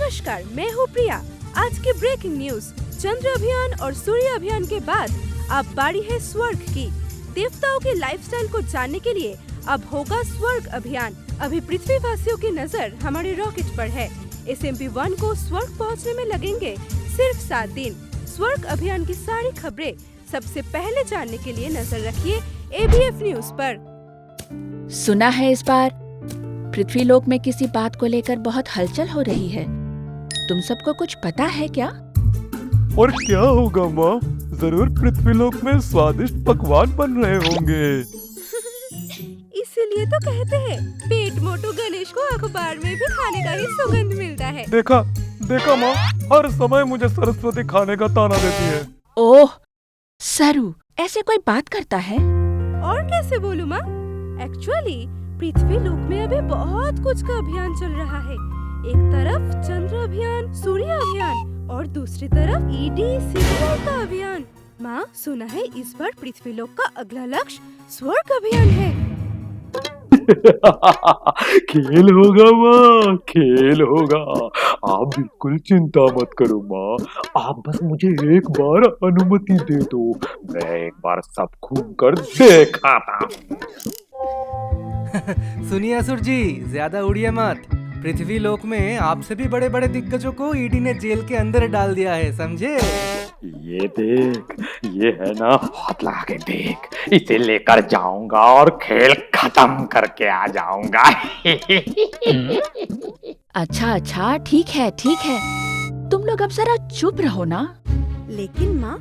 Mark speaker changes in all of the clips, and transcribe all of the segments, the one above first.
Speaker 1: नमस्कार, मैं हूँ प्रिया। आज की ब्रेकिंग न्यूज, चंद्र अभियान और सूर्य अभियान के बाद अब बारी है स्वर्ग की। देवताओं के लाइफस्टाइल को जानने के लिए अब होगा स्वर्ग अभियान। अभी पृथ्वीवासियों की नजर हमारे रॉकेट पर है। SMP-1 को स्वर्ग पहुंचने में लगेंगे सिर्फ 7 दिन। स्वर्ग अभियान की सारी खबरें सबसे पहले जानने के लिए नजर रखिए ABF न्यूज पर।
Speaker 2: सुना है इस बार पृथ्वीलोक में किसी बात को लेकर बहुत हलचल हो रही है। तुम सबको कुछ पता है क्या?
Speaker 3: और क्या होगा माँ? जरूर पृथ्वीलोक में स्वादिष्ट पकवान बन रहे होंगे।
Speaker 1: इसीलिए तो कहते हैं पेट मोटू गणेश को अखबार में भी खाने का ही सुगंध मिलता है।
Speaker 3: देखा माँ, हर समय मुझे सरस्वती खाने का ताना देती है।
Speaker 2: ओह सरू, ऐसे कोई बात करता है?
Speaker 1: और कैसे बोलूं माँ? एक्चुअली पृथ्वी लोक में अभी बहुत कुछ का अभियान चल रहा है। एक तरफ चंद्र अभियान, सूर्य अभियान और दूसरी तरफ ED-CDI का अभियान। माँ, सुना है इस बार पृथ्वी लोक का अगला लक्ष्य स्वर्ग अभियान है।
Speaker 3: खेल होगा माँ, खेल होगा। आप बिल्कुल चिंता मत करो माँ, आप बस मुझे एक बार अनुमति दे दो, मैं एक बार सब घूम कर देख आता हूँ।
Speaker 4: सुनिए असुर जी, ज्यादा उड़िए मत। पृथ्वी लोक में आपसे भी बड़े बड़े दिग्गजों को ED ने जेल के अंदर डाल दिया है, समझे?
Speaker 3: ये देख, ये है ना, हाथ लगा के देख, इसे लेकर जाऊंगा और खेल खत्म करके आ जाऊंगा।
Speaker 2: अच्छा, ठीक है। तुम लोग अब जरा चुप रहो ना।
Speaker 5: लेकिन माँ,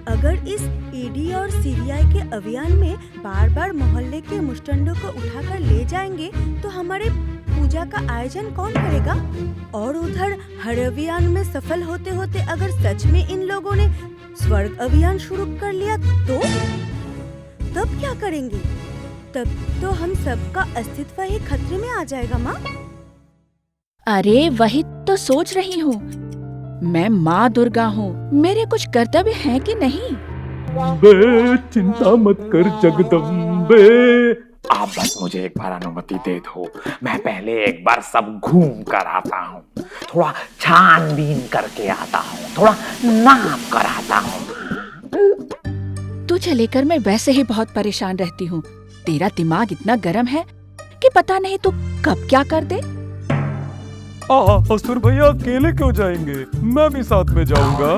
Speaker 5: अगर इस ED और CDI के अभियान में बार बार मोहल्ले के मुस्टंडों को उठाकर ले जाएंगे तो हमारे पूजा का आयोजन कौन करेगा? और उधर हर अभियान में सफल होते होते अगर सच में इन लोगों ने स्वर्ग अभियान शुरू कर लिया तो तब क्या करेंगे? तब तो हम सबका अस्तित्व ही खतरे में आ जाएगा माँ।
Speaker 2: अरे वही तो सोच रही हूँ। मैं माँ दुर्गा हूँ, मेरे कुछ कर्तव्य हैं कि नहीं?
Speaker 3: बे चिंता मत कर जगदम्बे, आप बस मुझे एक बार अनुमति दे दो, मैं पहले एक बार सब घूम कर आता हूँ, थोड़ा छानबीन करके आता हूँ, थोड़ा नाप कर आता हूँ।
Speaker 2: तुझे लेकर मैं वैसे ही बहुत परेशान रहती हूँ। तेरा दिमाग इतना गर्म है कि पता नहीं तू कब क्या कर दे।
Speaker 3: असुर भैया अकेले क्यों जाएंगे? मैं भी साथ में जाऊंगा।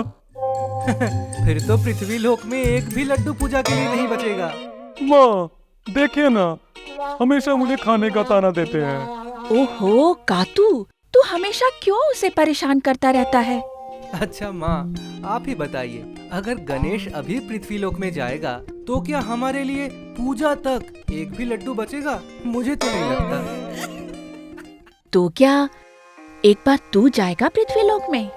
Speaker 4: फिर तो पृथ्वी लोक में एक भी लड्डू पूजा के लिए नहीं बचेगा।
Speaker 3: माँ देखिए ना, हमेशा मुझे खाने का ताना देते हैं।
Speaker 2: ओहो कातू, तू हमेशा क्यों उसे परेशान करता रहता है?
Speaker 4: अच्छा माँ, आप ही बताइए, अगर गणेश अभी पृथ्वी लोक में जाएगा तो क्या हमारे लिए पूजा तक एक भी लड्डू बचेगा? मुझे तो नहीं लगता।
Speaker 2: तो क्या एक बार तू जाएगा पृथ्वीलोक में?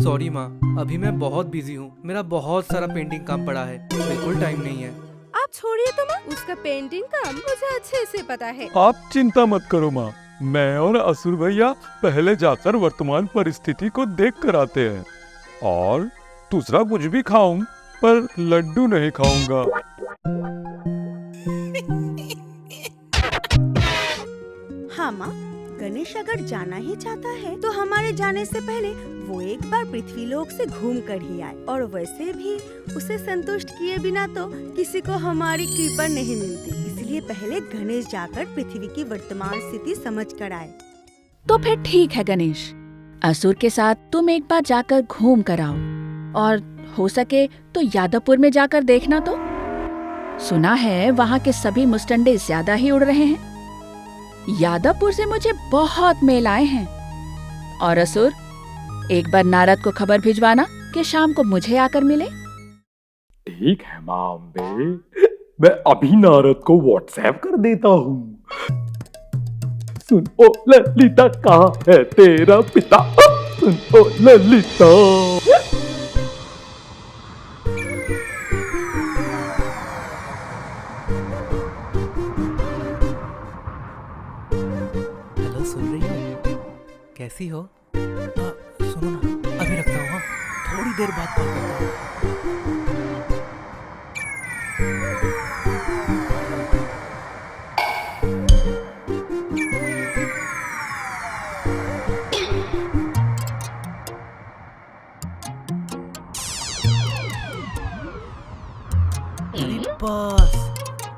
Speaker 4: सॉरी माँ, अभी मैं बहुत बिजी हूँ, मेरा बहुत सारा पेंटिंग काम पड़ा है, बिल्कुल टाइम नहीं है।
Speaker 1: आप छोड़िए तो माँ, उसका पेंटिंग काम मुझे अच्छे से पता है।
Speaker 3: आप चिंता मत करो माँ, मैं और असुर भैया पहले जाकर वर्तमान परिस्थिति को देख कर आते हैं, और दूसरा कुछ भी खाऊं पर लड्डू नहीं खाऊंगा।
Speaker 5: हाँ माँ, गणेश अगर जाना ही चाहता है तो हमारे जाने से पहले वो एक बार पृथ्वीलोक से घूम कर ही आए। और वैसे भी उसे संतुष्ट किए बिना तो किसी को हमारी कृपा नहीं मिलती, इसलिए पहले गणेश जाकर पृथ्वी की वर्तमान स्थिति समझ कर आए।
Speaker 2: तो फिर ठीक है गणेश, असुर के साथ तुम एक बार जाकर घूम कर आओ, और हो सके तो यादवपुर में जाकर देखना। तो सुना है वहाँ के सभी मुस्टंडे ज्यादा ही उड़ रहे हैं। यादवपुर से मुझे बहुत मेल आए हैं। और असुर, एक बार नारद को खबर भिजवाना कि शाम को मुझे आकर मिले।
Speaker 3: ठीक है माँ अम्बे, मैं अभी नारद को व्हाट्सएप कर देता हूँ। सुन ओ ललिता, कहाँ है तेरा पिता? सुन ओ ललिता।
Speaker 4: हेलो, सुन रही हो? कैसी हो? सुनो ना, अभी रखता हूँ, हाँ? थोड़ी देर बाद कॉल करता हूँ।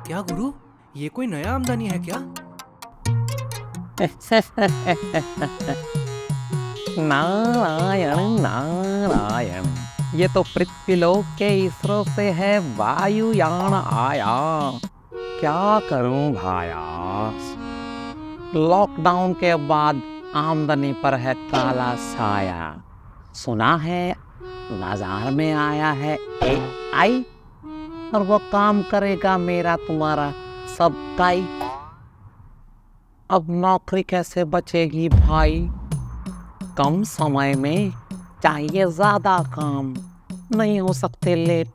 Speaker 4: क्या गुरु, ये कोई नया आमदनी है क्या?
Speaker 6: नारायण नारायण, ये तो पृथ्वीलोक के इसरो से है वायुयान आया। क्या करूं भाया, लॉकडाउन के बाद आमदनी पर है काला साया। सुना है बाजार में आया है AI और वो काम करेगा मेरा तुम्हारा सबका ही। अब नौकरी कैसे बचेगी भाई, कम समय में चाहिए ज्यादा काम, नहीं हो सकते लेट,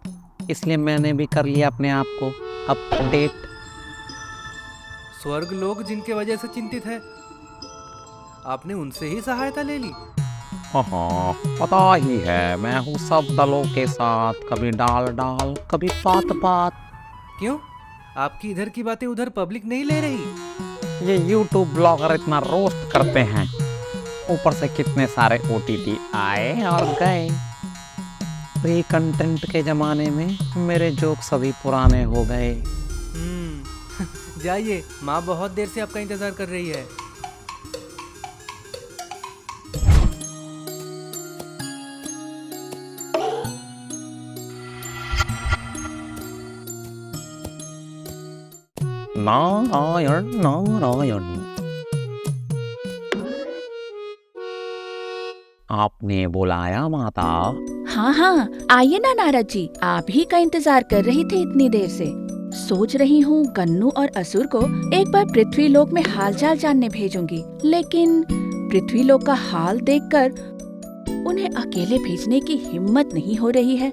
Speaker 6: इसलिए मैंने भी कर लिया अपने आप को अपडेट।
Speaker 4: स्वर्ग लोग जिनके वजह से चिंतित है, आपने उनसे ही सहायता ले ली?
Speaker 6: हाँ, पता ही है मैं हूँ सब दलों के साथ, कभी डाल डाल कभी बात बात।
Speaker 4: क्यों, आपकी इधर की बातें उधर पब्लिक नहीं ले रही?
Speaker 6: ये YouTube ब्लॉगर इतना रोस्ट करते हैं, ऊपर से कितने सारे OTT आए और गए। फ्री कंटेंट के जमाने में मेरे जोक सभी पुराने हो गए।
Speaker 4: जाइए, माँ बहुत देर से आपका इंतजार कर रही है।
Speaker 6: नारायण नारायण, आपने बुलाया माता?
Speaker 2: हाँ हाँ, आइए ना नारद जी, आप ही का इंतजार कर रही थी इतनी देर से। सोच रही हूँ गन्नू और असुर को एक बार पृथ्वी लोक में हालचाल जानने भेजूंगी, लेकिन पृथ्वी लोक का हाल देखकर उन्हें अकेले भेजने की हिम्मत नहीं हो रही है।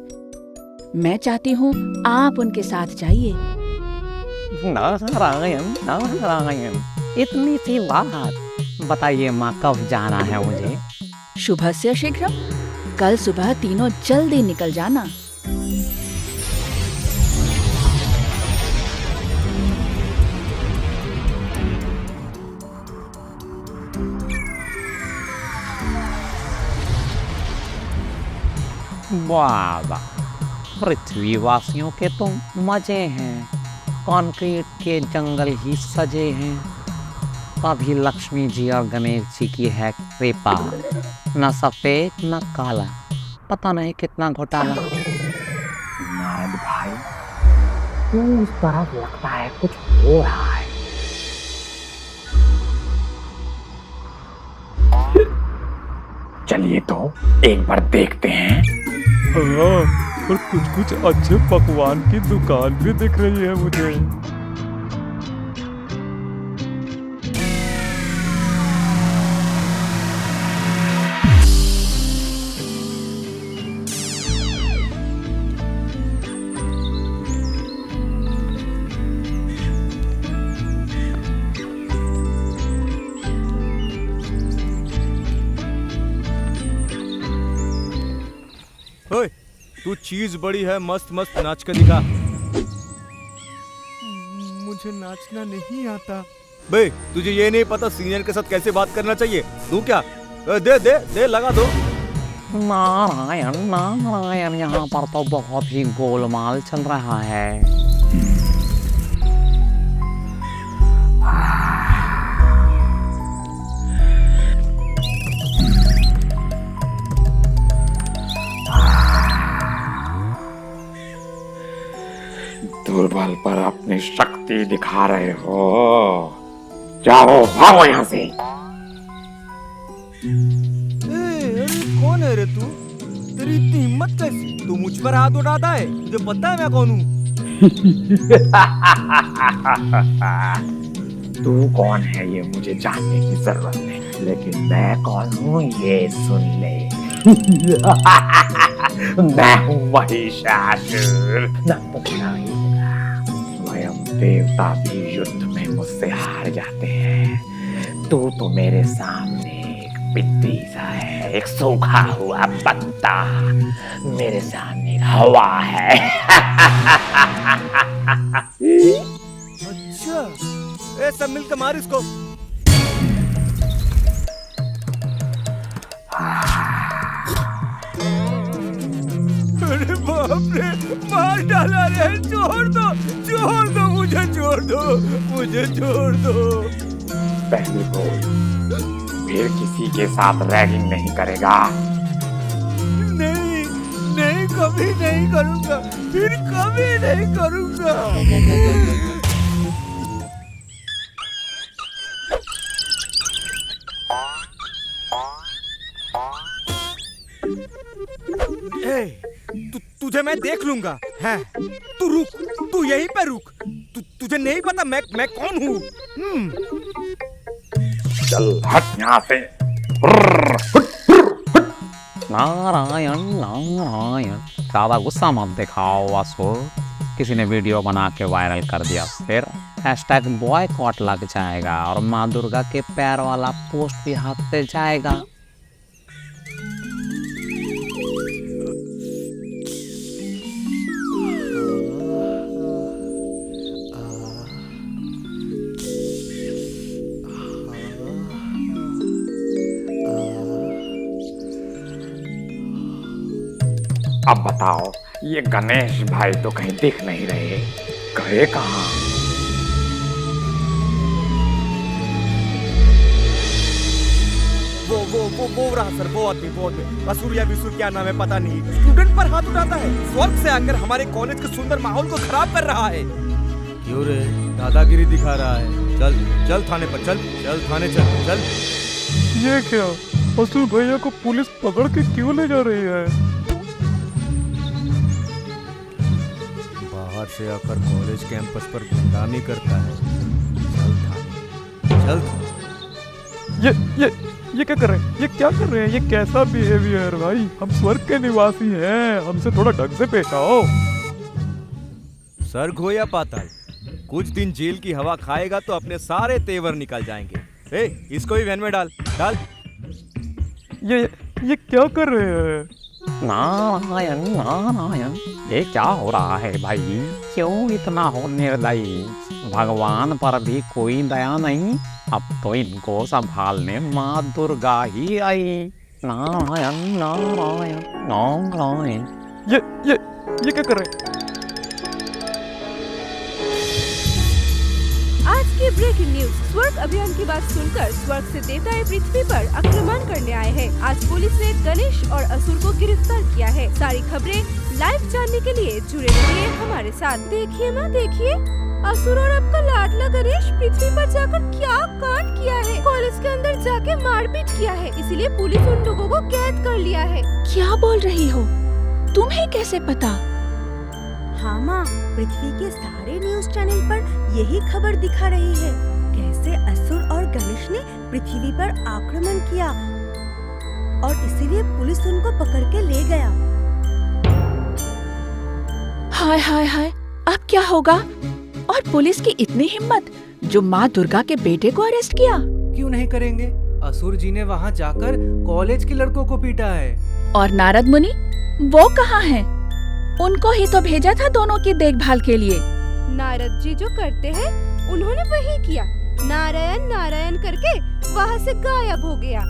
Speaker 2: मैं चाहती हूँ आप उनके साथ जाइए।
Speaker 6: नारायण नारायण, इतनी सी बात, बताइए माँ कब जाना है मुझे?
Speaker 2: शुभस्य शीघ्रम, कल सुबह तीनों जल्दी निकल जाना।
Speaker 6: वाह वाह, पृथ्वी वासियों के तो मजे हैं, कंक्रीट के जंगल ही सजे हैं। कभी लक्ष्मी जी और गणेश जी की है कृपा, न सफेद न काला, पता नहीं कितना घोटाला।
Speaker 3: नारद भाई, तू उस तरफ लगता है कुछ हो रहा है। चलिए तो एक बार देखते हैं।
Speaker 7: हाँ, और कुछ कुछ अच्छे पकवान की दुकान भी दिख रही है मुझे। ओए, तू चीज बड़ी है, मस्त मस्त नाच कर दिखा। मुझे नाचना नहीं आता। बे, तुझे ये नहीं पता सीनियर के साथ कैसे बात करना चाहिए? तू क्या दे दे दे लगा दो।
Speaker 6: नारायण नारायण, यहाँ पर तो बहुत ही गोलमाल चल रहा है।
Speaker 3: दुर्बल पर अपनी शक्ति दिखा रहे हो, जाओ भागो यहाँ से।
Speaker 7: अरे कौन है रे तू? तेरी इतनी हिम्मत कैसी? तू मुझ पर हाथ उठाता है? तुझे पता है मैं कौन हूँ?
Speaker 3: तू कौन है ये मुझे जानने की जरूरत नहीं, लेकिन मैं कौन हूँ ये सुन ले। मैं हूँ महिषासुर। स्वयं देवता भी युद्ध में मुझसे हार जाते हैं। तू तो मेरे सामने एक पिद्दी सा है, एक सूखा हुआ पत्ता। मेरे सामने हवा है।
Speaker 7: अच्छा, ए सब मिलकर मार इसको। अरे बाप रे, मार डाला रे, छोड़ दो मुझे। मुझे छोड़ दो, मुझे छोड़ दो।
Speaker 3: पहले बोल, फिर किसी के साथ रैगिंग नहीं करेगा।
Speaker 7: नहीं, नहीं, कभी नहीं करूँगा, फिर कभी नहीं करूँगा। तुझे मैं देख लूंगा। हैं? तू रुक, तू यहीं पे रुक। तुझे नहीं पता मैं कौन हूँ?
Speaker 3: चल हट यहाँ से।
Speaker 6: नारायण नारायण, ज्यादा गुस्सा मत दिखाओ असुर। किसी ने वीडियो बना के वायरल कर दिया, फिर हैशटैग बॉयकॉट लग जाएगा और माँ दुर्गा के पैर वाला पोस्ट भी हाथ से जाएगा।
Speaker 3: अब बताओ, ये गणेश भाई तो कहीं दिख नहीं रहे, गए कहाँ?
Speaker 7: वो रहा सर, वो आदमी। असुर या विसुर क्या नाम है पता नहीं, स्टूडेंट पर हाथ उठाता है, स्वर्ग से आकर हमारे कॉलेज के सुंदर माहौल को खराब कर रहा है। क्यों रे, दादागिरी दिखा रहा है? चल थाने पर, चल थाने चल।
Speaker 8: ये क्या, असुर भैया को पुलिस पकड़ के क्यों ले जा रही है?
Speaker 7: बाहर से आकर कॉलेज कैंपस पर गुंडामी करता है। चल।
Speaker 8: ये क्या कर रहे हैं? ये क्या कर रहे हैं? ये कैसा बिहेवियर भाई? हम स्वर्ग के निवासी हैं, हमसे थोड़ा ढंग से पेश आओ।
Speaker 7: स्वर्ग हो या पाताल, कुछ दिन जेल की हवा खाएगा तो अपने सारे तेवर निकल जाएंगे। इसको भी वैन में डाल।
Speaker 8: ये क्या कर रहे हैं?
Speaker 6: नारायण नारायण, ये क्या हो रहा है भाई? क्यों इतना हो निर्दयी? भगवान पर भी कोई दया नहीं। अब तो इनको संभालने माँ दुर्गा ही आई। नारायण नारायण नारायण।
Speaker 8: ये क्या कर रहे हैं?
Speaker 1: आज की ब्रेकिंग न्यूज, स्वर्ग अभियान की बात सुनकर स्वर्ग से देवताएं पृथ्वी पर आक्रमण करने आए हैं। आज पुलिस ने गणेश और असुर को गिरफ्तार किया है। सारी खबरें लाइव जानने के लिए जुड़े रहिए हमारे साथ। देखिए ना, देखिए, असुर और आपका लाडला गणेश पृथ्वी पर जाकर क्या कांड किया है। कॉलेज के अंदर जाके मारपीट किया है, इसीलिए पुलिस उन लोगों को कैद कर लिया है।
Speaker 2: क्या बोल रही हो? तुम्हें कैसे पता?
Speaker 5: हाँ माँ, पृथ्वी के सारे न्यूज चैनल पर यही खबर दिखा रही है, कैसे असुर और गणेश ने पृथ्वी पर आक्रमण किया और इसीलिए पुलिस उनको पकड़ के ले गया।
Speaker 2: हाय हाय हाय, अब क्या होगा? और पुलिस की इतनी हिम्मत जो माँ दुर्गा के बेटे को अरेस्ट किया।
Speaker 4: क्यों नहीं करेंगे? असुर जी ने वहाँ जाकर कॉलेज के लड़कों को पीटा है।
Speaker 2: और नारद मुनि, वो कहाँ हैं? उनको ही तो भेजा था दोनों की देखभाल के लिए।
Speaker 1: नारद जी जो करते हैं उन्होंने वही किया, नारायण नारायण करके वहाँ से गायब हो गया।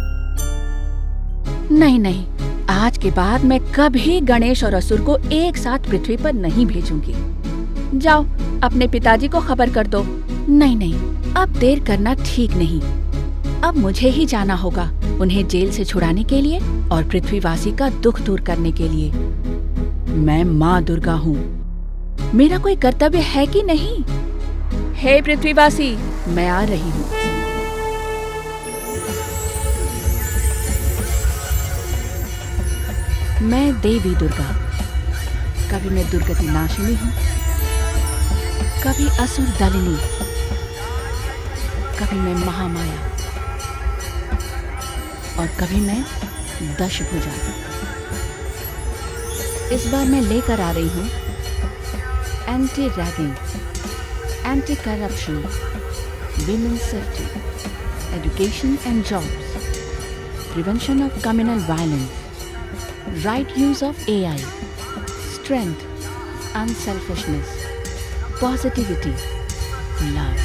Speaker 2: नहीं, आज के बाद मैं कभी गणेश और असुर को एक साथ पृथ्वी पर नहीं भेजूंगी। जाओ अपने पिताजी को खबर कर दो। नहीं, अब देर करना ठीक नहीं। अब मुझे ही जाना होगा उन्हें जेल से छुड़ाने के लिए और पृथ्वीवासी का दुख दूर करने के लिए। मैं माँ दुर्गा हूँ, मेरा कोई कर्तव्य है कि नहीं? हे पृथ्वीवासी, मैं आ रही हूँ। मैं देवी दुर्गा, कभी मैं दुर्गति नाशिनी हूँ, कभी असुर दलिनी, कभी मैं महामाया और कभी मैं दशभुजा। इस बार मैं लेकर आ रही हूँ anti ragging, anti corruption, women's safety, education and jobs, prevention of communal violence, right use of AI, strength, unselfishness, positivity, love.